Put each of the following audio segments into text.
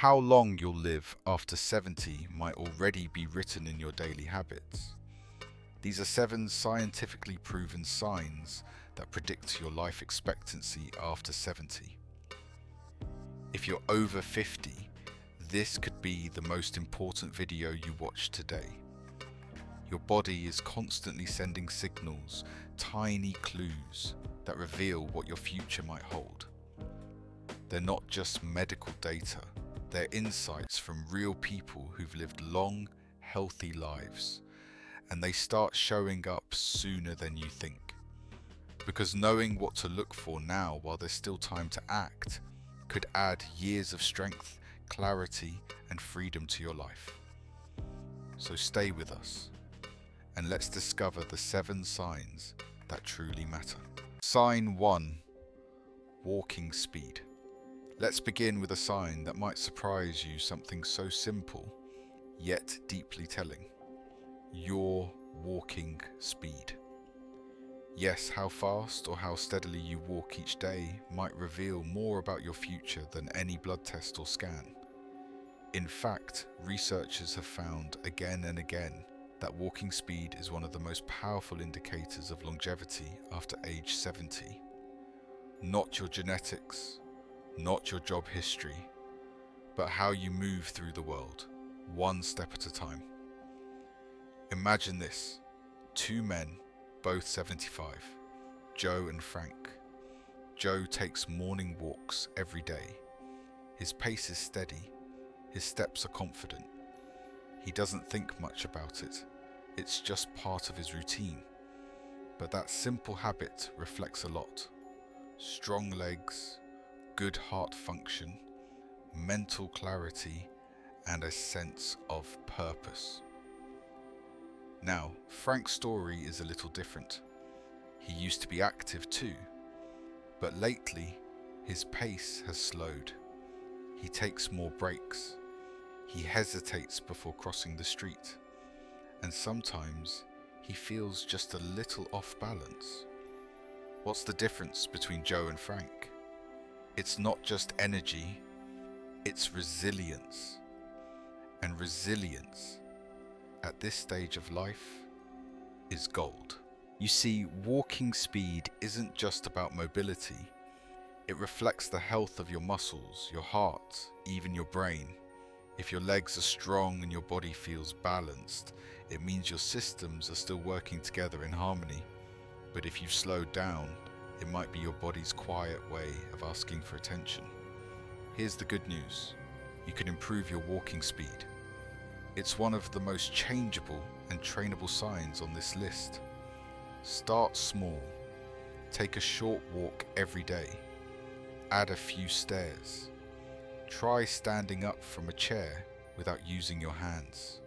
How long you'll live after 70 might already be written in your daily habits. These are 7 scientifically proven signs that predict your life expectancy after 70. If you're over 50, this could be the most important video you watch today. Your body is constantly sending signals, tiny clues that reveal what your future might hold. They're not just medical data, they're insights from real people who've lived long, healthy lives, and they start showing up sooner than you think. Because knowing what to look for now while there's still time to act could add years of strength, clarity, and freedom to your life. So stay with us, and let's discover the 7 signs that truly matter. Sign 1. Walking speed. Let's begin with a sign that might surprise you, something so simple, yet deeply telling. Your walking speed. Yes, how fast or how steadily you walk each day might reveal more about your future than any blood test or scan. In fact, researchers have found again and again that walking speed is one of the most powerful indicators of longevity after age 70. Not your genetics, not your job history, but how you move through the world, one step at a time. Imagine this: 2 men, both 75, Joe and Frank. Joe takes morning walks every day. His pace is steady, his steps are confident. He doesn't think much about it, it's just part of his routine. But that simple habit reflects a lot. Strong legs, good heart function, mental clarity, and a sense of purpose. Now, Frank's story is a little different. He used to be active too, but lately his pace has slowed. He takes more breaks. He hesitates before crossing the street, and sometimes he feels just a little off balance. What's the difference between Joe and Frank? It's not just energy, it's resilience. And resilience, at this stage of life, is gold. You see, walking speed isn't just about mobility. It reflects the health of your muscles, your heart, even your brain. If your legs are strong and your body feels balanced, it means your systems are still working together in harmony. But if you've slowed down, it might be your body's quiet way of asking for attention. Here's the good news: you can improve your walking speed. It's one of the most changeable and trainable signs on this list. Start small. Take a short walk every day. Add a few stairs. Try standing up from a chair without using your hands.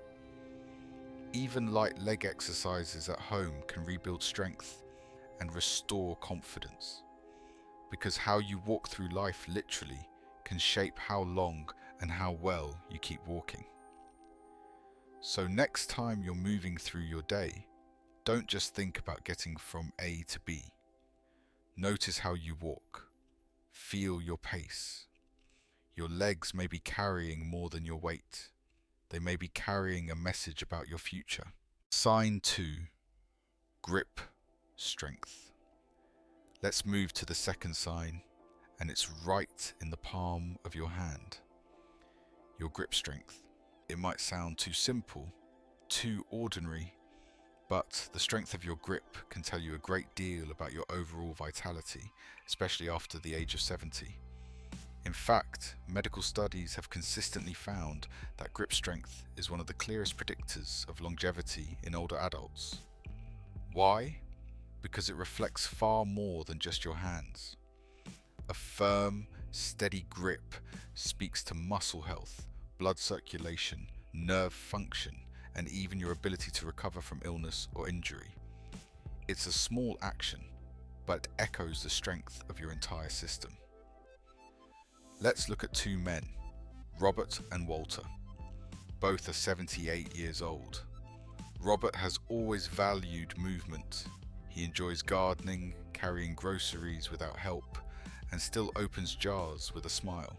Even light leg exercises at home can rebuild strength and restore confidence, because how you walk through life literally can shape how long and how well you keep walking. So next time you're moving through your day, don't just think about getting from A to B. Notice how you walk. Feel your pace. Your legs may be carrying more than your weight. They may be carrying a message about your future. Sign 2. Grip strength. Let's move to the second sign, and it's right in the palm of your hand. Your grip strength. It might sound too simple, too ordinary, but the strength of your grip can tell you a great deal about your overall vitality, especially after the age of 70. In fact, medical studies have consistently found that grip strength is one of the clearest predictors of longevity in older adults. Why? Because it reflects far more than just your hands. A firm, steady grip speaks to muscle health, blood circulation, nerve function, and even your ability to recover from illness or injury. It's a small action, but echoes the strength of your entire system. Let's look at 2 men, Robert and Walter. Both are 78 years old. Robert has always valued movement. He enjoys gardening, carrying groceries without help, and still opens jars with a smile.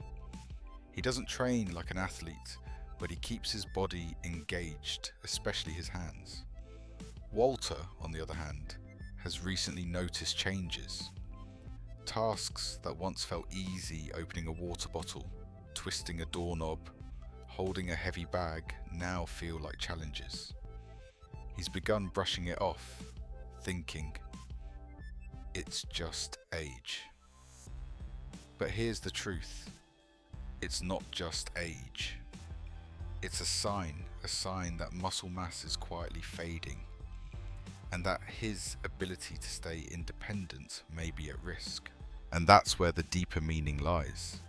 He doesn't train like an athlete, but he keeps his body engaged, especially his hands. Walter, on the other hand, has recently noticed changes. Tasks that once felt easy, opening a water bottle, twisting a doorknob, holding a heavy bag, now feel like challenges. He's begun brushing it off, thinking, it's just age. But here's the truth. It's not just age. It's a sign that muscle mass is quietly fading, and that his ability to stay independent may be at risk. And that's where the deeper meaning lies.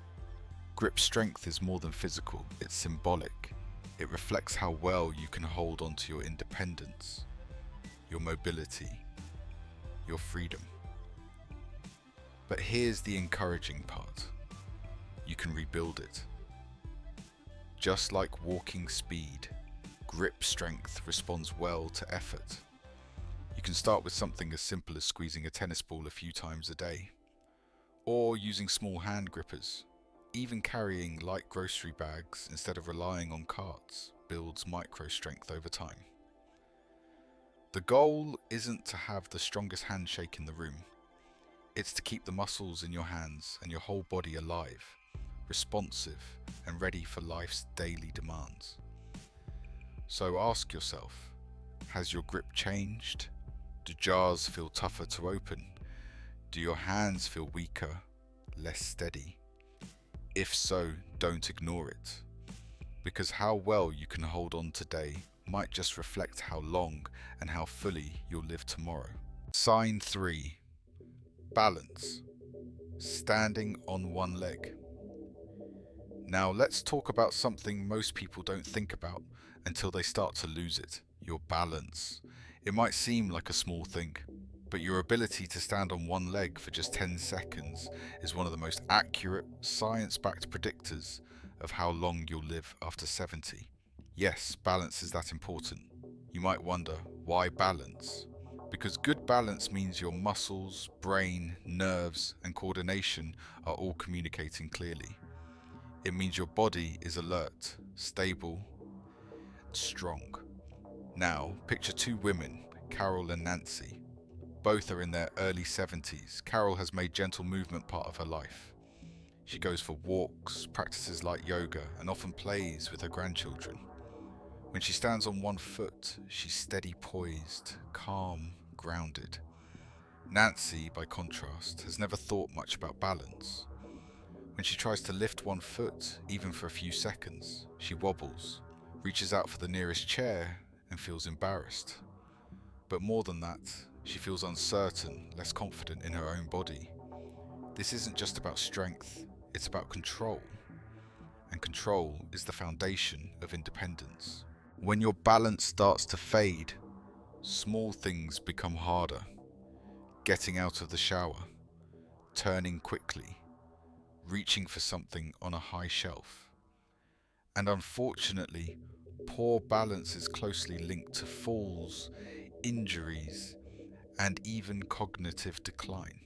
Grip strength is more than physical, it's symbolic. It reflects how well you can hold on to your independence, your mobility, your freedom. But here's the encouraging part. You can rebuild it. Just like walking speed, grip strength responds well to effort. You can start with something as simple as squeezing a tennis ball a few times a day, or using small hand grippers. Even carrying light grocery bags instead of relying on carts builds micro strength over time. The goal isn't to have the strongest handshake in the room. It's to keep the muscles in your hands and your whole body alive, responsive and ready for life's daily demands. So ask yourself, has your grip changed? Do jars feel tougher to open? Do your hands feel weaker, less steady? If so, don't ignore it, because how well you can hold on today might just reflect how long and how fully you'll live tomorrow. Sign 3. Balance. Standing on one leg. Now let's talk about something most people don't think about until they start to lose it: your balance. It might seem like a small thing, but your ability to stand on one leg for just 10 seconds is one of the most accurate, science-backed predictors of how long you'll live after 70. Yes, balance is that important. You might wonder, why balance? Because good balance means your muscles, brain, nerves, and coordination are all communicating clearly. It means your body is alert, stable, and strong. Now, picture two women, Carol and Nancy. Both are in their early 70s. Carol has made gentle movement part of her life. She goes for walks, practices light yoga, and often plays with her grandchildren. When she stands on one foot, she's steady poised, calm, grounded. Nancy, by contrast, has never thought much about balance. When she tries to lift one foot, even for a few seconds, she wobbles, reaches out for the nearest chair, and feels embarrassed. But more than that, she feels uncertain, less confident in her own body. This isn't just about strength, it's about control. And control is the foundation of independence. When your balance starts to fade, small things become harder. Getting out of the shower, turning quickly, reaching for something on a high shelf. And unfortunately, poor balance is closely linked to falls, injuries, and even cognitive decline.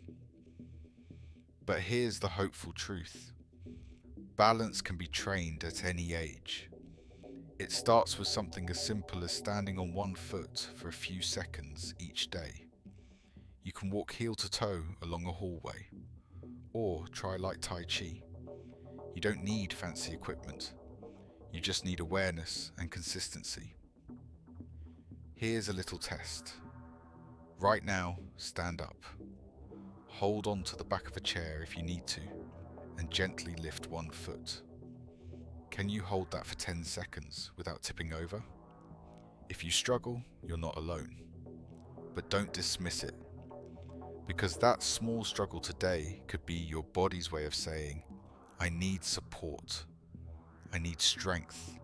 But here's the hopeful truth. Balance can be trained at any age. It starts with something as simple as standing on one foot for a few seconds each day. You can walk heel to toe along a hallway, or try light Tai Chi. You don't need fancy equipment. You just need awareness and consistency. Here's a little test. Right now, stand up. Hold on to the back of a chair if you need to, and gently lift one foot. Can you hold that for 10 seconds without tipping over? If you struggle, you're not alone. But don't dismiss it, because that small struggle today could be your body's way of saying, I need support, I need strength,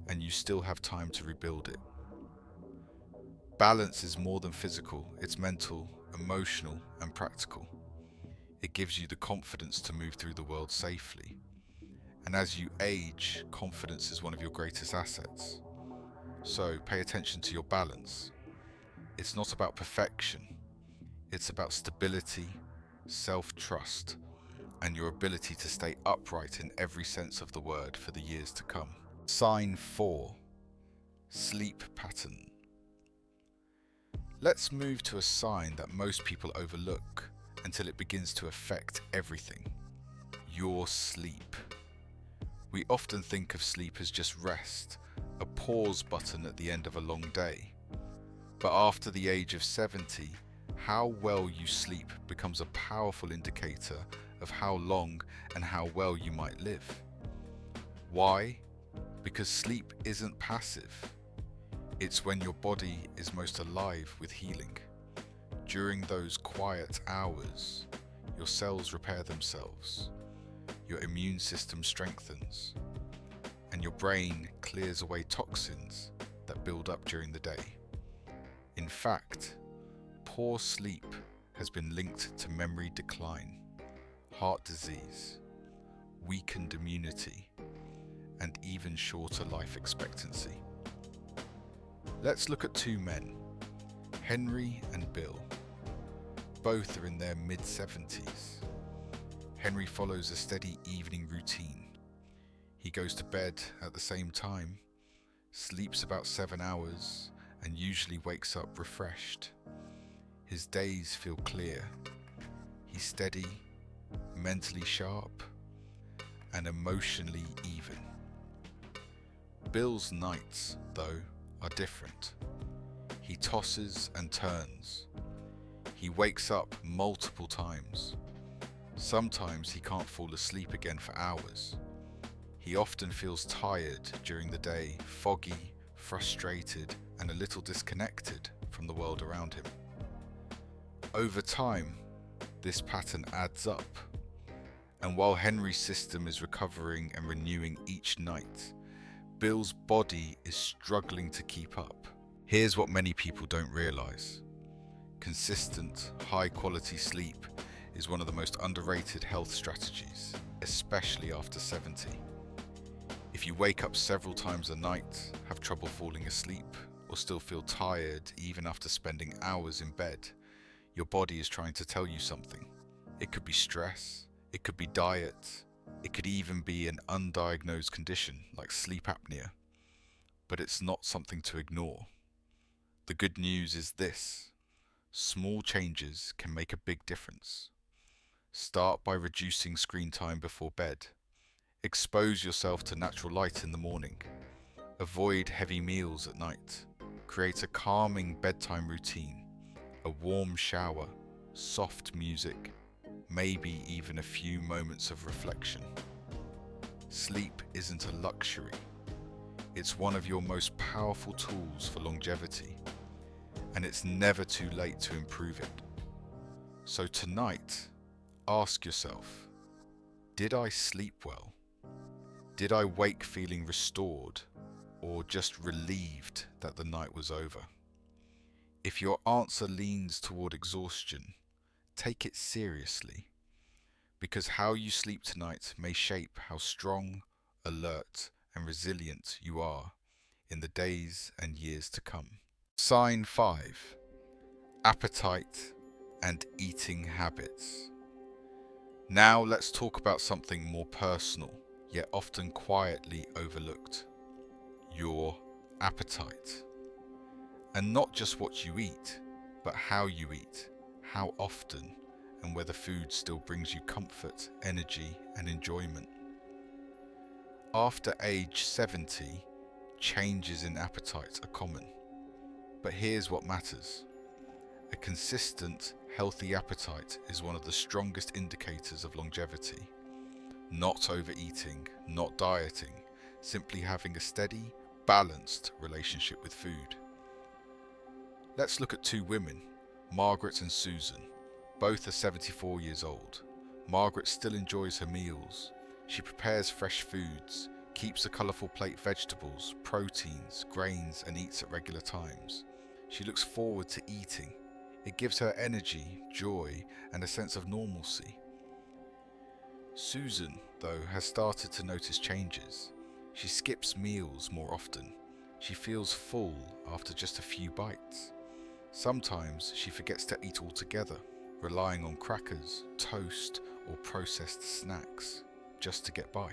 and you still have time to rebuild it. Balance is more than physical, it's mental, emotional, and practical. It gives you the confidence to move through the world safely. And as you age, confidence is one of your greatest assets. So pay attention to your balance. It's not about perfection. It's about stability, self-trust, and your ability to stay upright in every sense of the word for the years to come. Sign 4. Sleep pattern. Let's move to a sign that most people overlook until it begins to affect everything. Your sleep. We often think of sleep as just rest, a pause button at the end of a long day. But after the age of 70, how well you sleep becomes a powerful indicator of how long and how well you might live. Why? Because sleep isn't passive. It's when your body is most alive with healing. During those quiet hours, your cells repair themselves, your immune system strengthens, and your brain clears away toxins that build up during the day. In fact, poor sleep has been linked to memory decline, heart disease, weakened immunity, and even shorter life expectancy. Let's look at two men, Henry and Bill. Both are in their mid-70s. Henry follows a steady evening routine. He goes to bed at the same time, sleeps about 7 hours, and usually wakes up refreshed. His days feel clear. He's steady, mentally sharp, and emotionally even. Bill's nights, though, are different. He tosses and turns. He wakes up multiple times. Sometimes he can't fall asleep again for hours. He often feels tired during the day, foggy, frustrated, and a little disconnected from the world around him. Over time, this pattern adds up. And while Henry's system is recovering and renewing each night, Bill's body is struggling to keep up. Here's what many people don't realize. Consistent, high-quality sleep is one of the most underrated health strategies, especially after 70. If you wake up several times a night, have trouble falling asleep, or still feel tired even after spending hours in bed, your body is trying to tell you something. It could be stress, it could be diet, it could even be an undiagnosed condition like sleep apnea. But it's not something to ignore. The good news is this: small changes can make a big difference. Start by reducing screen time before bed. Expose yourself to natural light in the morning. Avoid heavy meals at night. Create a calming bedtime routine. A warm shower, soft music, maybe even a few moments of reflection. Sleep isn't a luxury. It's one of your most powerful tools for longevity, and it's never too late to improve it. So tonight, ask yourself, did I sleep well? Did I wake feeling restored, or just relieved that the night was over? If your answer leans toward exhaustion, take it seriously, because how you sleep tonight may shape how strong, alert, and resilient you are in the days and years to come. Sign 5. Appetite and eating habits. Now let's talk about something more personal, yet often quietly overlooked. Your appetite. And not just what you eat, but how you eat, how often, and whether food still brings you comfort, energy, and enjoyment. After age 70, changes in appetite are common. But here's what matters. A consistent, healthy appetite is one of the strongest indicators of longevity. Not overeating, not dieting, simply having a steady, balanced relationship with food. Let's look at two women, Margaret and Susan. Both are 74 years old. Margaret still enjoys her meals. She prepares fresh foods, keeps a colourful plate vegetables, proteins, grains, and eats at regular times. She looks forward to eating. It gives her energy, joy, and a sense of normalcy. Susan, though, has started to notice changes. She skips meals more often. She feels full after just a few bites. Sometimes she forgets to eat altogether, relying on crackers, toast, or processed snacks just to get by.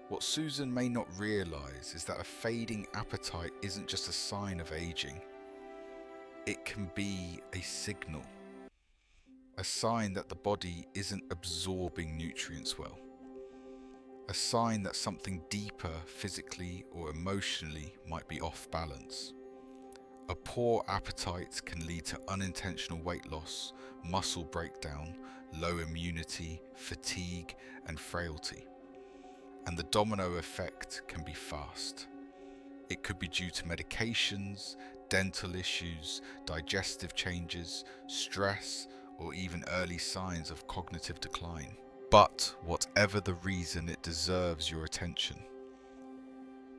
What Susan may not realise is that a fading appetite isn't just a sign of aging. It can be a signal, a sign that the body isn't absorbing nutrients well, a sign that something deeper physically or emotionally might be off balance. A poor appetite can lead to unintentional weight loss, muscle breakdown, low immunity, fatigue, and frailty. And the domino effect can be fast. It could be due to medications, dental issues, digestive changes, stress, or even early signs of cognitive decline. But whatever the reason, it deserves your attention.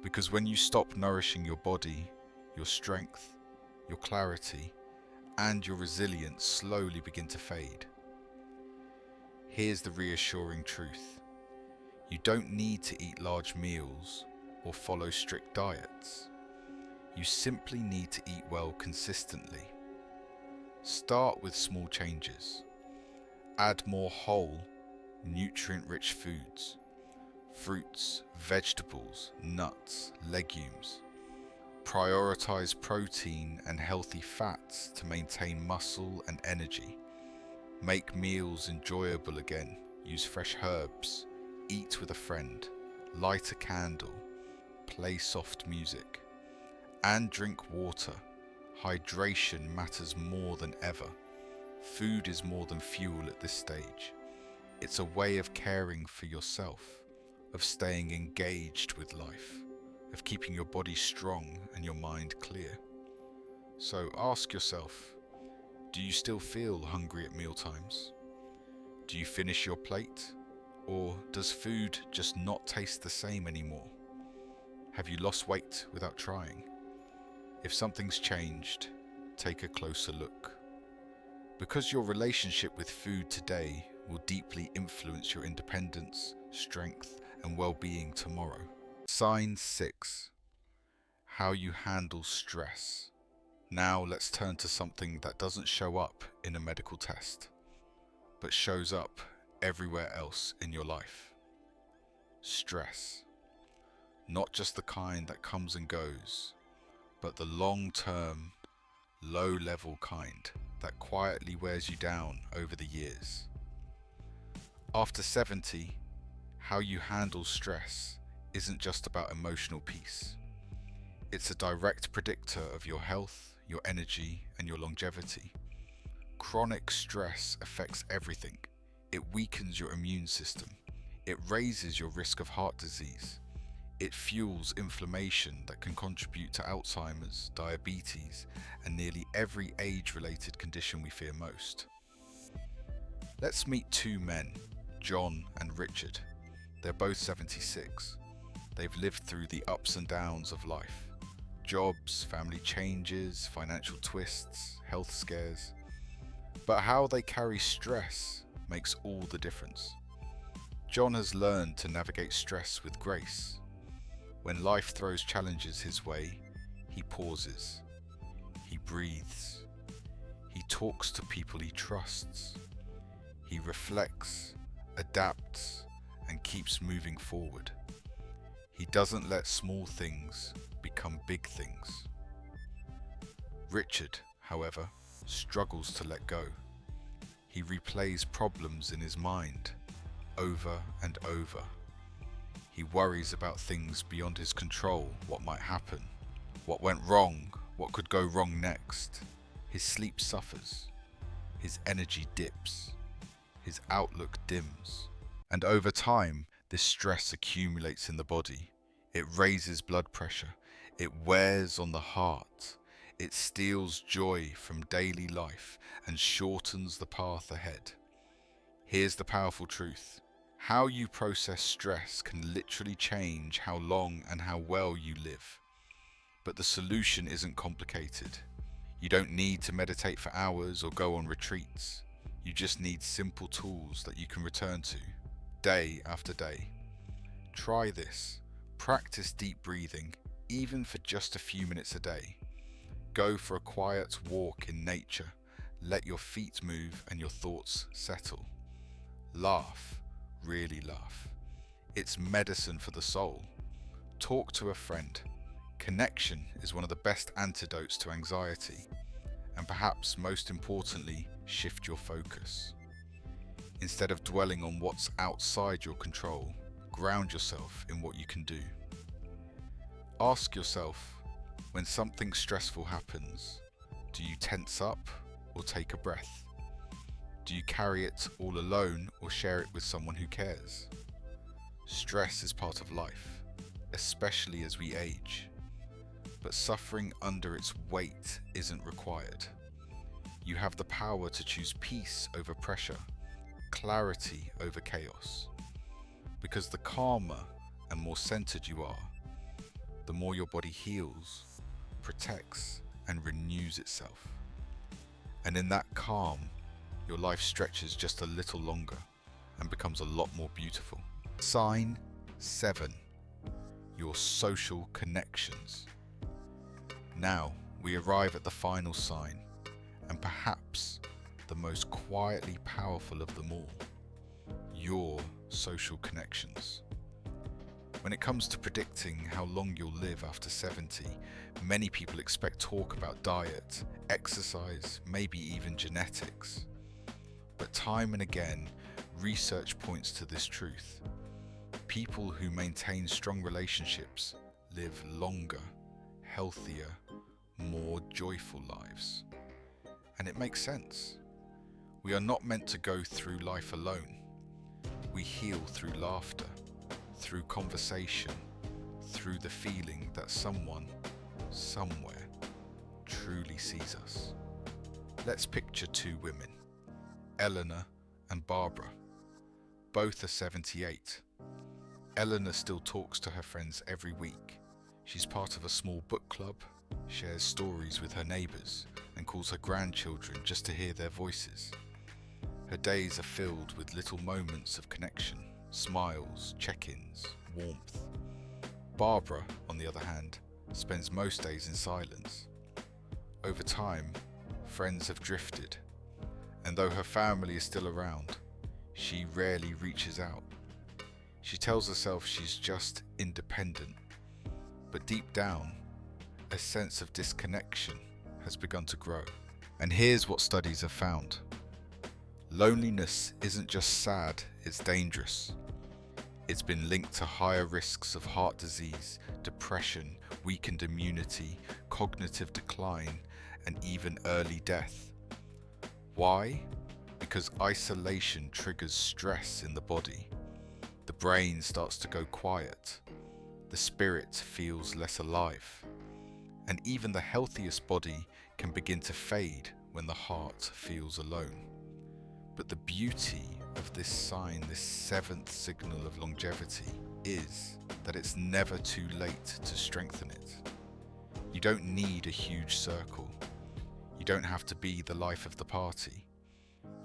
Because when you stop nourishing your body, your strength, your clarity, and your resilience slowly begin to fade. Here's the reassuring truth. You don't need to eat large meals or follow strict diets. You simply need to eat well consistently. Start with small changes. Add more whole, nutrient-rich foods, fruits, vegetables, nuts, legumes. Prioritize protein and healthy fats to maintain muscle and energy. Make meals enjoyable again. Use fresh herbs. Eat with a friend. Light a candle. Play soft music. And drink water. Hydration matters more than ever. Food is more than fuel at this stage. It's a way of caring for yourself, of staying engaged with life, of keeping your body strong and your mind clear. So ask yourself, do you still feel hungry at mealtimes? Do you finish your plate? Or does food just not taste the same anymore? Have you lost weight without trying? If something's changed, take a closer look. Because your relationship with food today will deeply influence your independence, strength, and well-being tomorrow. Sign 6. How you handle stress. Now let's turn to something that doesn't show up in a medical test, but shows up everywhere else in your life. Stress. Not just the kind that comes and goes, but the long-term, low-level kind that quietly wears you down over the years. After 70, how you handle stress isn't just about emotional peace. It's a direct predictor of your health, your energy, and your longevity. Chronic stress affects everything. It weakens your immune system. It raises your risk of heart disease. It fuels inflammation that can contribute to Alzheimer's, diabetes, and nearly every age-related condition we fear most. Let's meet two men, John and Richard. They're both 76. They've lived through the ups and downs of life. Jobs, family changes, financial twists, health scares. But how they carry stress makes all the difference. John has learned to navigate stress with grace. When life throws challenges his way, he pauses. He breathes. He talks to people he trusts. He reflects, adapts, and keeps moving forward. He doesn't let small things become big things. Richard, however, struggles to let go. He replays problems in his mind over and over. He worries about things beyond his control, what might happen, what went wrong, what could go wrong next. His sleep suffers. His energy dips. His outlook dims. And over time, this stress accumulates in the body. It raises blood pressure. It wears on the heart. It steals joy from daily life and shortens the path ahead. Here's the powerful truth. How you process stress can literally change how long and how well you live. But the solution isn't complicated. You don't need to meditate for hours or go on retreats. You just need simple tools that you can return to, day after day. Try this. Practice deep breathing, even for just a few minutes a day. Go for a quiet walk in nature. Let your feet move and your thoughts settle. Laugh, really laugh. It's medicine for the soul. Talk to a friend. Connection is one of the best antidotes to anxiety. And perhaps most importantly, shift your focus. Instead of dwelling on what's outside your control, ground yourself in what you can do. Ask yourself, when something stressful happens, do you tense up or take a breath? Do you carry it all alone or share it with someone who cares? Stress is part of life, especially as we age. But suffering under its weight isn't required. You have the power to choose peace over pressure, clarity over chaos. Because the calmer and more centered you are, the more your body heals, protects, and renews itself. And in that calm, your life stretches just a little longer and becomes a lot more beautiful. Sign 7. Your social connections. Now we arrive at the final sign, and perhaps the most quietly powerful of them all, your social connections. When it comes to predicting how long you'll live after 70, many people expect talk about diet, exercise, maybe even genetics. But time and again, research points to this truth. People who maintain strong relationships live longer, healthier, more joyful lives. And it makes sense. We are not meant to go through life alone. We heal through laughter, through conversation, through the feeling that someone, somewhere, truly sees us. Let's picture 2 women, Eleanor and Barbara. Both are 78. Eleanor still talks to her friends every week. She's part of a small book club, shares stories with her neighbours, and calls her grandchildren just to hear their voices. Her days are filled with little moments of connection, smiles, check-ins, warmth. Barbara, on the other hand, spends most days in silence. Over time, friends have drifted, and though her family is still around, she rarely reaches out. She tells herself she's just independent, but deep down, a sense of disconnection has begun to grow. And here's what studies have found. Loneliness isn't just sad, it's dangerous. It's been linked to higher risks of heart disease, depression, weakened immunity, cognitive decline, and even early death. Why? Because isolation triggers stress in the body. The brain starts to go quiet. The spirit feels less alive. And even the healthiest body can begin to fade when the heart feels alone. But the beauty of this sign, this 7th signal of longevity, is that it's never too late to strengthen it. You don't need a huge circle. You don't have to be the life of the party.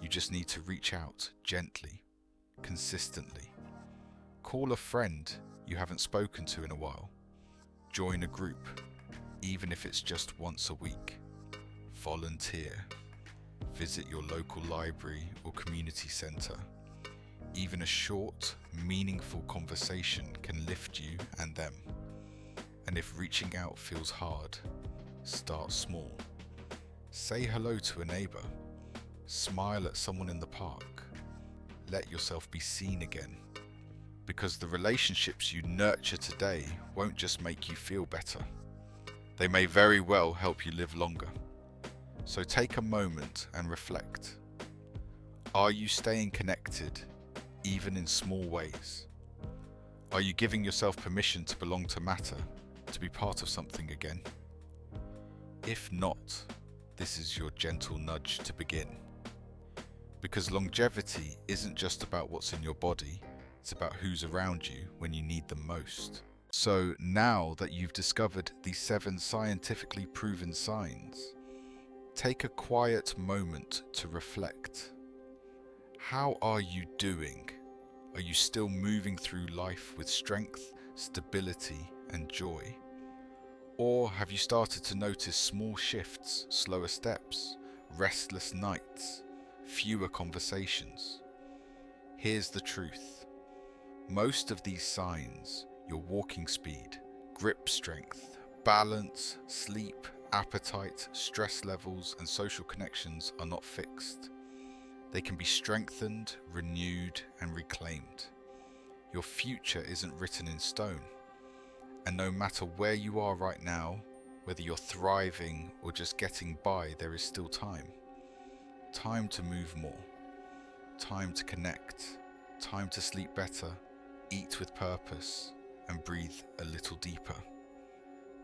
You just need to reach out gently, consistently. Call a friend you haven't spoken to in a while. Join a group, even if it's just once a week. Volunteer. Visit your local library or community centre. Even a short, meaningful conversation can lift you and them. And if reaching out feels hard, start small. Say hello to a neighbour. Smile at someone in the park. Let yourself be seen again. Because the relationships you nurture today won't just make you feel better. They may very well help you live longer. So take a moment and reflect. Are you staying connected, even in small ways? Are you giving yourself permission to belong to matter, to be part of something again? If not, this is your gentle nudge to begin. Because longevity isn't just about what's in your body, it's about who's around you when you need them most. So now that you've discovered these 7 scientifically proven signs, take a quiet moment to reflect. How are you doing? Are you still moving through life with strength, stability, and joy? Or have you started to notice small shifts, slower steps, restless nights, fewer conversations? Here's the truth. Most of these signs, your walking speed, grip strength, balance, sleep, appetite, stress levels, and social connections are not fixed. They can be strengthened, renewed, and reclaimed. Your future isn't written in stone. And no matter where you are right now, whether you're thriving or just getting by, there is still time. Time to move more. Time to connect. Time to sleep better, eat with purpose, and breathe a little deeper.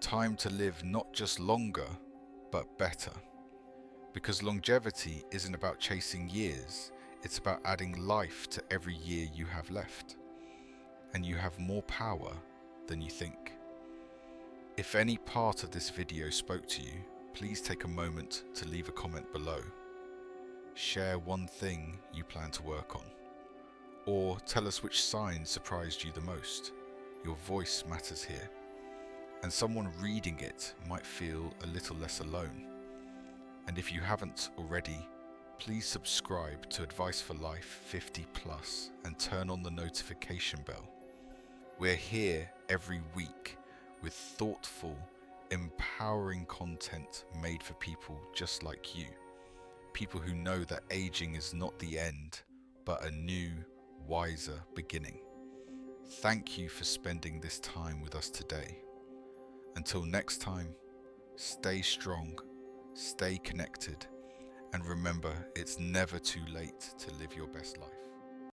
Time to live not just longer, but better. Because longevity isn't about chasing years, it's about adding life to every year you have left. And you have more power than you think. If any part of this video spoke to you, please take a moment to leave a comment below. Share one thing you plan to work on. Or tell us which sign surprised you the most. Your voice matters here. And someone reading it might feel a little less alone. And if you haven't already, please subscribe to Advice for Life 50 Plus and turn on the notification bell. We're here every week with thoughtful, empowering content made for people just like you. People who know that aging is not the end, but a new, wiser beginning. Thank you for spending this time with us today. Until next time, stay strong, stay connected, and remember, it's never too late to live your best life.